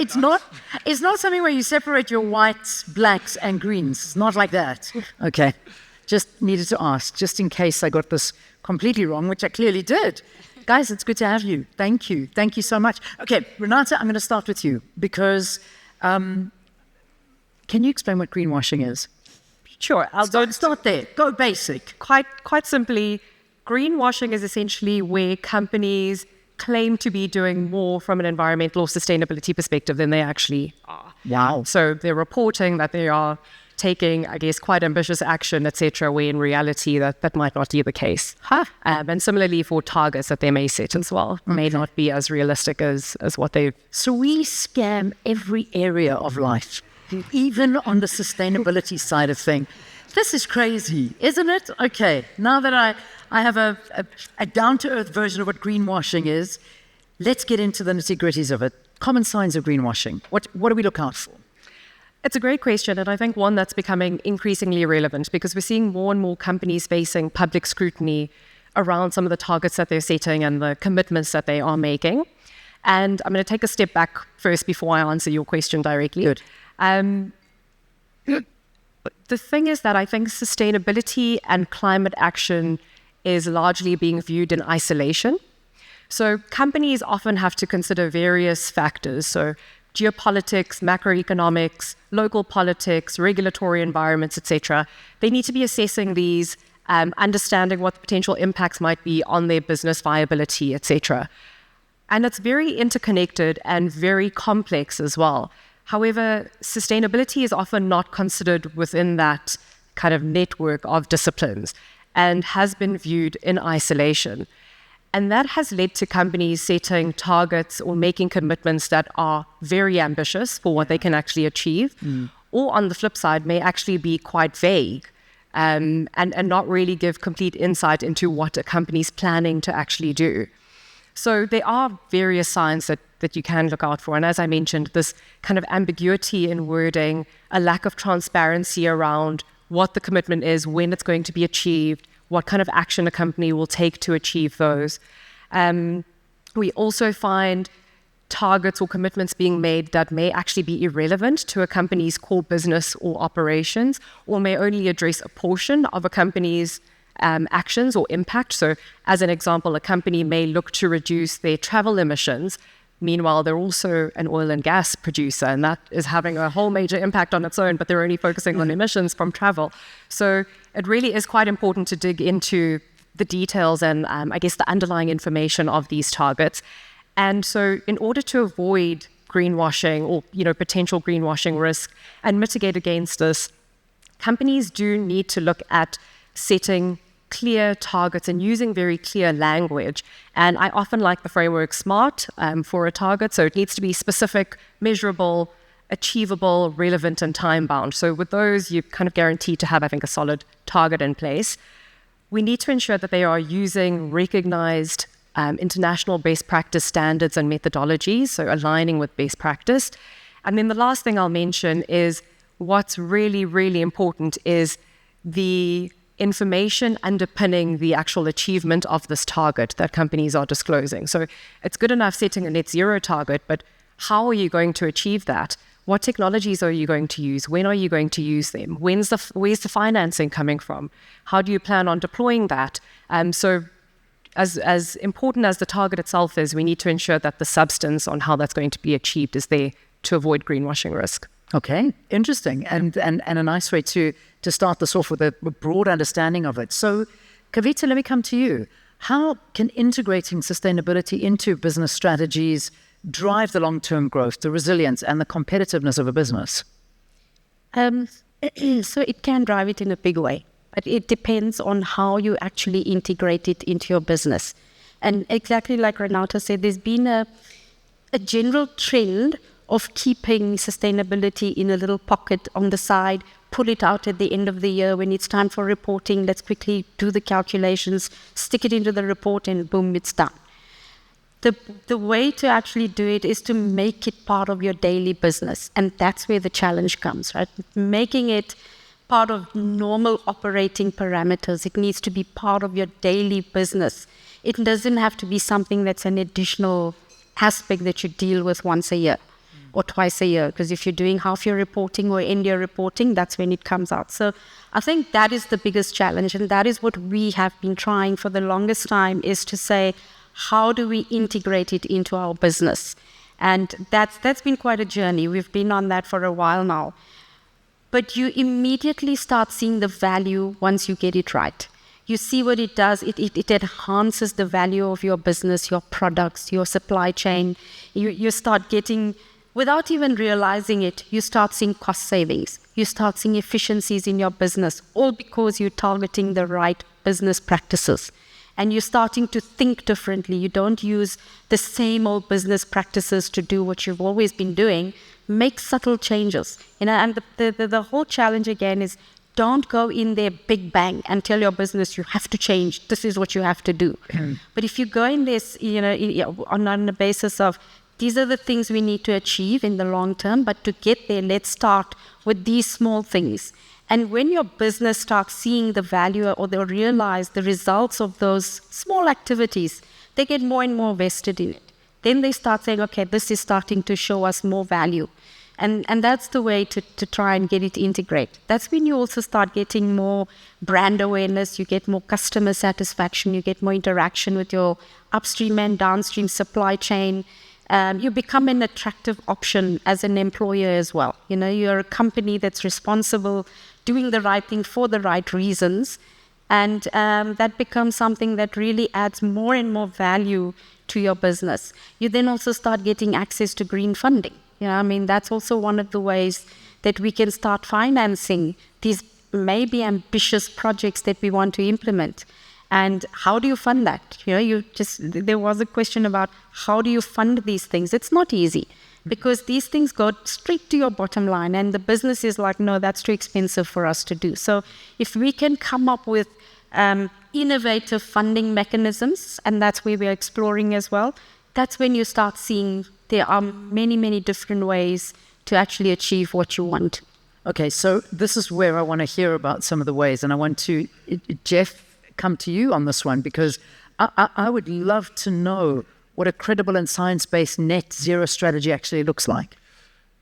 it's not something where you separate your whites, blacks, and greens. It's not like that. Okay. Just needed to ask, just in case I got this completely wrong, which I clearly did. Guys, it's good to have you. Thank you. Thank you so much. Okay, Renata, I'm going to start with you because can you explain what greenwashing is? Sure. I'll start there. Go basic. Quite simply, greenwashing is essentially where companies claim to be doing more from an environmental or sustainability perspective than they actually are. Wow. So they're reporting that they are taking, I guess, quite ambitious action, etc., where in reality that might not be the case. Huh. And similarly for targets that they may set as well, may not be as realistic as what they've... So we scam every area of life, even on the sustainability side of things. This is crazy, isn't it? Okay, now that I have a down-to-earth version of what greenwashing is, let's get into the nitty-gritties of it. Common signs of greenwashing. What do we look out for? It's a great question, and I think one that's becoming increasingly relevant because we're seeing more and more companies facing public scrutiny around some of the targets that they're setting and the commitments that they are making. And I'm going to take a step back first before I answer your question directly. Good. The thing is that I think sustainability and climate action is largely being viewed in isolation. So companies often have to consider various factors. So geopolitics, macroeconomics, local politics, regulatory environments, etc. They need to be assessing these, understanding what the potential impacts might be on their business viability, etc. And it's very interconnected and very complex as well. However, sustainability is often not considered within that kind of network of disciplines and has been viewed in isolation. And that has led to companies setting targets or making commitments that are very ambitious for what they can actually achieve, or on the flip side, may actually be quite vague and not really give complete insight into what a company's planning to actually do. So there are various signs that you can look out for. And as I mentioned, this kind of ambiguity in wording, a lack of transparency around what the commitment is, when it's going to be achieved, what kind of action a company will take to achieve those. We also find targets or commitments being made that may actually be irrelevant to a company's core business or operations, or may only address a portion of a company's actions or impact. So as an example, a company may look to reduce their travel emissions. Meanwhile, they're also an oil and gas producer, and that is having a whole major impact on its own, but they're only focusing on emissions from travel. So it really is quite important to dig into the details and I guess the underlying information of these targets. And so in order to avoid greenwashing or potential greenwashing risk and mitigate against this, companies do need to look at setting clear targets and using very clear language. And I often like the framework SMART for a target. So it needs to be specific, measurable, achievable, relevant, and time-bound. So with those, you're kind of guaranteed to have, I think, a solid target in place. We need to ensure that they are using recognized international best practice standards and methodologies, so aligning with best practice. And then the last thing I'll mention is what's really, really important is the information underpinning the actual achievement of this target that companies are disclosing. So it's good enough setting a net zero target, but how are you going to achieve that? What technologies are you going to use? When are you going to use them? Where's the financing coming from? How do you plan on deploying that? So as important as the target itself is, we need to ensure that the substance on how that's going to be achieved is there to avoid greenwashing risk. Okay, interesting. And a nice way to start this off with a broad understanding of it. So, Kavita, let me come to you. How can integrating sustainability into business strategies drive the long-term growth, the resilience, and the competitiveness of a business? So it can drive it in a big way, but it depends on how you actually integrate it into your business. And exactly like Renata said, there's been a general trend of keeping sustainability in a little pocket on the side, pull it out at the end of the year when it's time for reporting. Let's quickly do the calculations, stick it into the report, and boom, it's done. The way to actually do it is to make it part of your daily business. And that's where the challenge comes, right? Making it part of normal operating parameters. It needs to be part of your daily business. It doesn't have to be something that's an additional aspect that you deal with once a year. or twice a year. Because if you're doing half year reporting or end year reporting, that's when it comes out. So I think that is the biggest challenge. And that is what we have been trying for the longest time, is to say, how do we integrate it into our business? And that's been quite a journey. We've been on that for a while now. But you immediately start seeing the value once you get it right. You see what it does. It enhances the value of your business, your products, your supply chain. You start getting, without even realizing it, you start seeing cost savings. You start seeing efficiencies in your business, all because you're targeting the right business practices. And you're starting to think differently. You don't use the same old business practices to do what you've always been doing. Make subtle changes. And the whole challenge again is, don't go in there big bang and tell your business you have to change. This is what you have to do. But if you go in this, on the basis of, these are the things we need to achieve in the long term, but to get there, let's start with these small things. And when your business starts seeing the value, or they realize the results of those small activities, they get more and more vested in it. Then they start saying, okay, this is starting to show us more value. And that's the way to try and get it integrated. That's when you also start getting more brand awareness, you get more customer satisfaction, you get more interaction with your upstream and downstream supply chain. You become an attractive option as an employer as well. You're a company that's responsible, doing the right thing for the right reasons. And that becomes something that really adds more and more value to your business. You then also start getting access to green funding. That's also one of the ways that we can start financing these maybe ambitious projects that we want to implement. And how do you fund that? There was a question about, how do you fund these things? It's not easy, because these things go straight to your bottom line, and the business is like, no, that's too expensive for us to do. So if we can come up with innovative funding mechanisms, and that's where we're exploring as well, that's when you start seeing there are many, many different ways to actually achieve what you want. Okay, so this is where I want to hear about some of the ways, and I want to, Jeff, come to you on this one, because I would love to know what a credible and science-based net zero strategy actually looks like.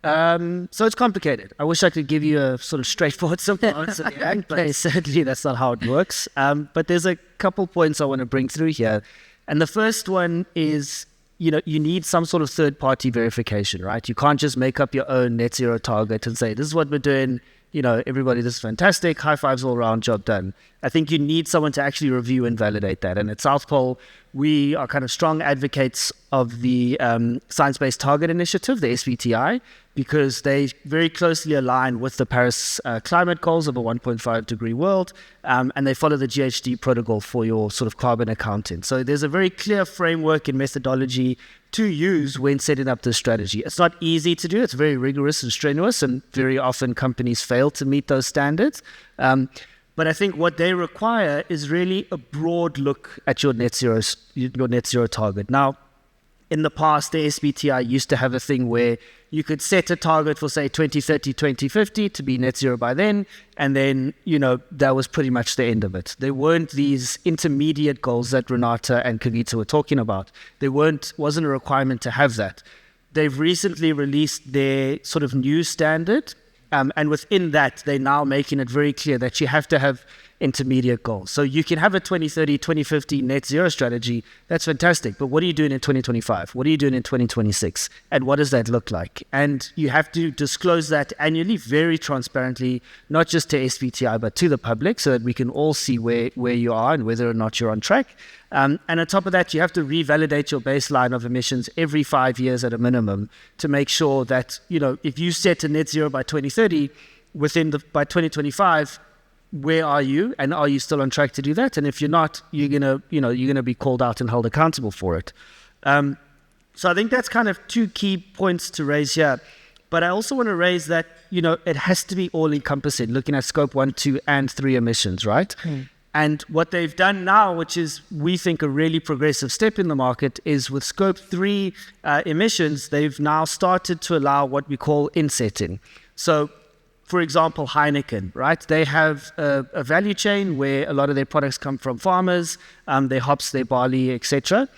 So it's complicated. I wish I could give you a sort of straightforward, simple answer, but certainly that's not how it works. But there's a couple points I want to bring through here. And the first one is, you need some sort of third-party verification, right? You can't just make up your own net zero target and say, this is what we're doing. Everybody, this is fantastic. High fives all around, job done. I think you need someone to actually review and validate that. And at South Pole, we are kind of strong advocates of the Science-Based Target Initiative, the SBTI, because they very closely align with the Paris climate goals of a 1.5 degree world, and they follow the GHG protocol for your sort of carbon accounting. So there's a very clear framework and methodology to use when setting up this strategy. It's not easy to do. It's very rigorous and strenuous, and very often companies fail to meet those standards. But I think what they require is really a broad look at your net zero target. Now, in the past, the SBTI used to have a thing where you could set a target for, say, 2030, 2050 to be net zero by then, and then, that was pretty much the end of it. There weren't these intermediate goals that Renata and Kavita were talking about. There wasn't a requirement to have that. They've recently released their sort of new standard, and within that, they're now making it very clear that you have to have intermediate goals. So you can have a 2030, 2050 net zero strategy. That's fantastic. But what are you doing in 2025? What are you doing in 2026? And what does that look like? And you have to disclose that annually, very transparently, not just to SBTI, but to the public, so that we can all see where you are and whether or not you're on track. And on top of that, you have to revalidate your baseline of emissions every 5 years at a minimum to make sure that, if you set a net zero by 2030, by 2025, where are you, and are you still on track to do that? And if you're not, you're gonna be called out and held accountable for it. So I think that's kind of two key points to raise here. But I also want to raise that it has to be all encompassing, looking at scope 1, 2, and 3 emissions, right? And what they've done now, which is, we think, a really progressive step in the market, is with scope 3 emissions, they've now started to allow what we call insetting. So, for example, Heineken, right? They have a value chain where a lot of their products come from farmers, their hops, their barley, etc.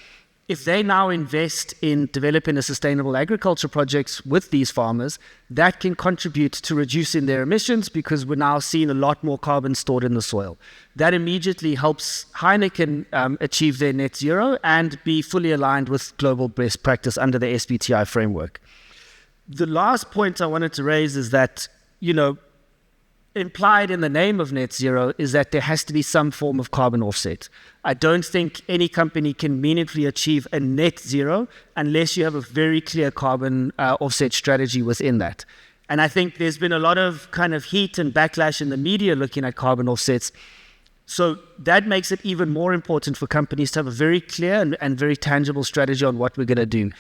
if they now invest in developing a sustainable agriculture projects with these farmers, that can contribute to reducing their emissions because we're now seeing a lot more carbon stored in the soil. That immediately helps Heineken achieve their net zero and be fully aligned with global best practice under the SBTI framework. The last point I wanted to raise is that, implied in the name of net zero is that there has to be some form of carbon offset. I don't think any company can meaningfully achieve a net zero unless you have a very clear carbon offset strategy within that. And I think there's been a lot of kind of heat and backlash in the media looking at carbon offsets. So that makes it even more important for companies to have a very clear and very tangible strategy on what we're going to do.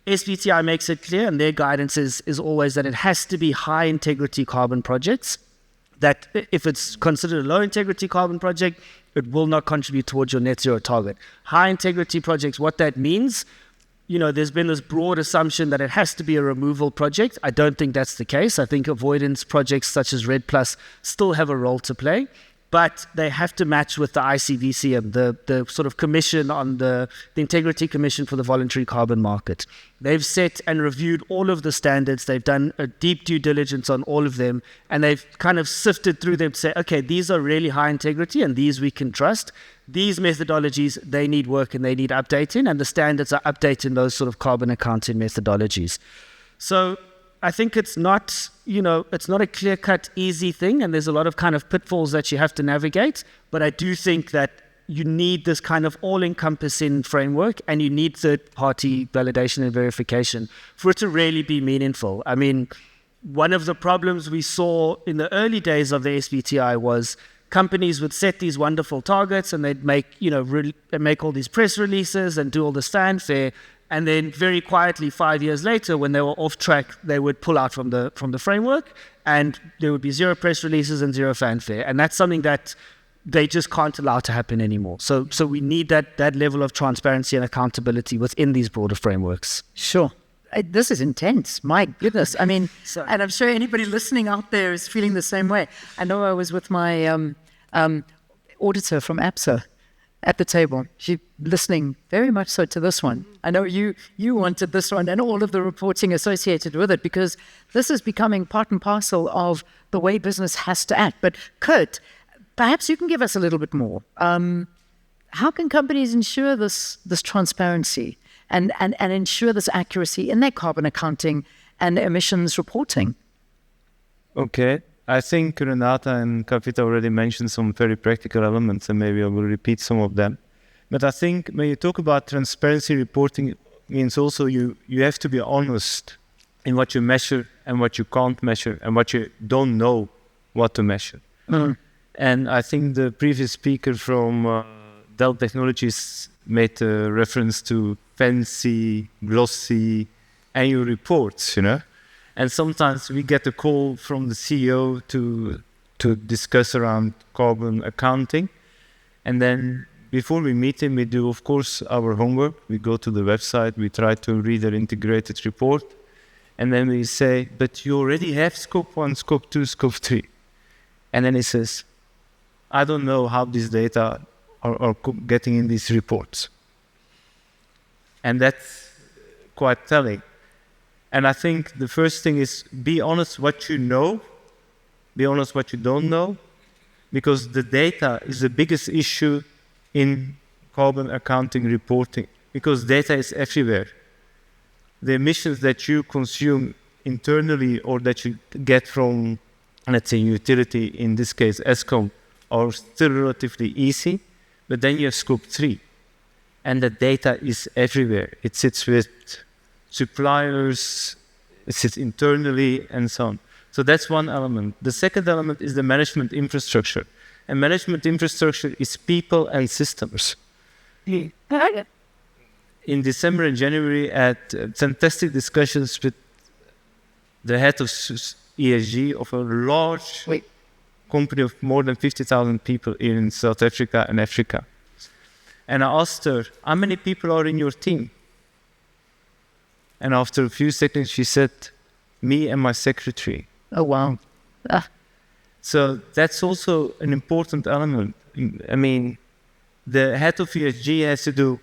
SBTI makes it clear, and their guidance is always that it has to be high integrity carbon projects, that if it's considered a low integrity carbon project, it will not contribute towards your net zero target. High integrity projects, what that means, there's been this broad assumption that it has to be a removal project. I don't think that's the case. I think avoidance projects such as REDD+ still have a role to play, but they have to match with the ICVCM, the sort of commission on the Integrity Commission for the Voluntary Carbon Market. They've set and reviewed all of the standards. They've done a deep due diligence on all of them, and they've kind of sifted through them to say, okay, these are really high integrity and these we can trust. These methodologies, they need work and they need updating, and the standards are updating those sort of carbon accounting methodologies. So I think it's not, it's not a clear-cut, easy thing, and there's a lot of kind of pitfalls that you have to navigate. But I do think that you need this kind of all-encompassing framework, and you need third-party validation and verification for it to really be meaningful. I mean, one of the problems we saw in the early days of the SBTI was companies would set these wonderful targets, and they'd make, make all these press releases and do all this fanfare. And then very quietly, 5 years later, when they were off track, they would pull out from the framework, and there would be zero press releases and zero fanfare. And that's something that they just can't allow to happen anymore. So we need that level of transparency and accountability within these broader frameworks. Sure. This is intense. My goodness. I mean, and I'm sure anybody listening out there is feeling the same way. I know I was with my auditor from APSA at the table. She listening very much so to this one. I know you wanted this one and all of the reporting associated with it, because this is becoming part and parcel of the way business has to act. But Kurt, perhaps you can give us a little bit more. How can companies ensure this transparency and ensure this accuracy in their carbon accounting and emissions reporting? Okay. I think Renata and Kavita already mentioned some very practical elements, and maybe I will repeat some of them. But I think when you talk about transparency reporting, it means also you have to be honest in what you measure and what you can't measure and what you don't know what to measure. Mm-hmm. And I think the previous speaker from Dell Technologies made a reference to fancy, glossy annual reports, And sometimes we get a call from the CEO to discuss around carbon accounting. And then before we meet him, we do, of course, our homework. We go to the website, we try to read their integrated report. And then we say, but you already have scope 1, scope 2, scope 3. And then he says, I don't know how these data are getting in these reports. And that's quite telling. And I think the first thing is be honest what you know, be honest what you don't know, because the data is the biggest issue in carbon accounting reporting, because data is everywhere. The emissions that you consume internally or that you get from, let's say, utility, in this case, ESCOM, are still relatively easy, but then you have scope 3. And the data is everywhere. It sits with suppliers, it sits internally, and so on. So that's one element. The second element is the management infrastructure. And management infrastructure is people and systems. In December and January, I had fantastic discussions with the head of ESG of a large company of more than 50,000 people here in South Africa and Africa. And I asked her, how many people are in your team? And after a few seconds, she said, me and my secretary. Oh, wow. So that's also an important element. I mean, the head of ESG has to do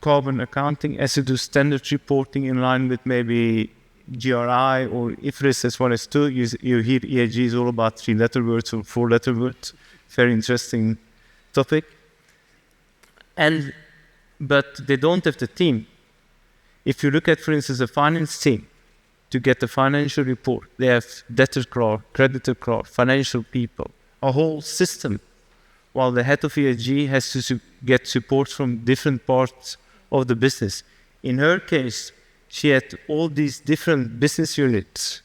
carbon accounting, has to do standard reporting in line with maybe GRI or IFRS as well as two. You hear ESG is all about 3-letter words or 4-letter words. Very interesting topic. But they don't have the team. If you look at, for instance, a finance team, to get the financial report, they have debtor clerk, creditor clerk, financial people, a whole system. While the head of ESG has to get support from different parts of the business. In her case, she had all these different business units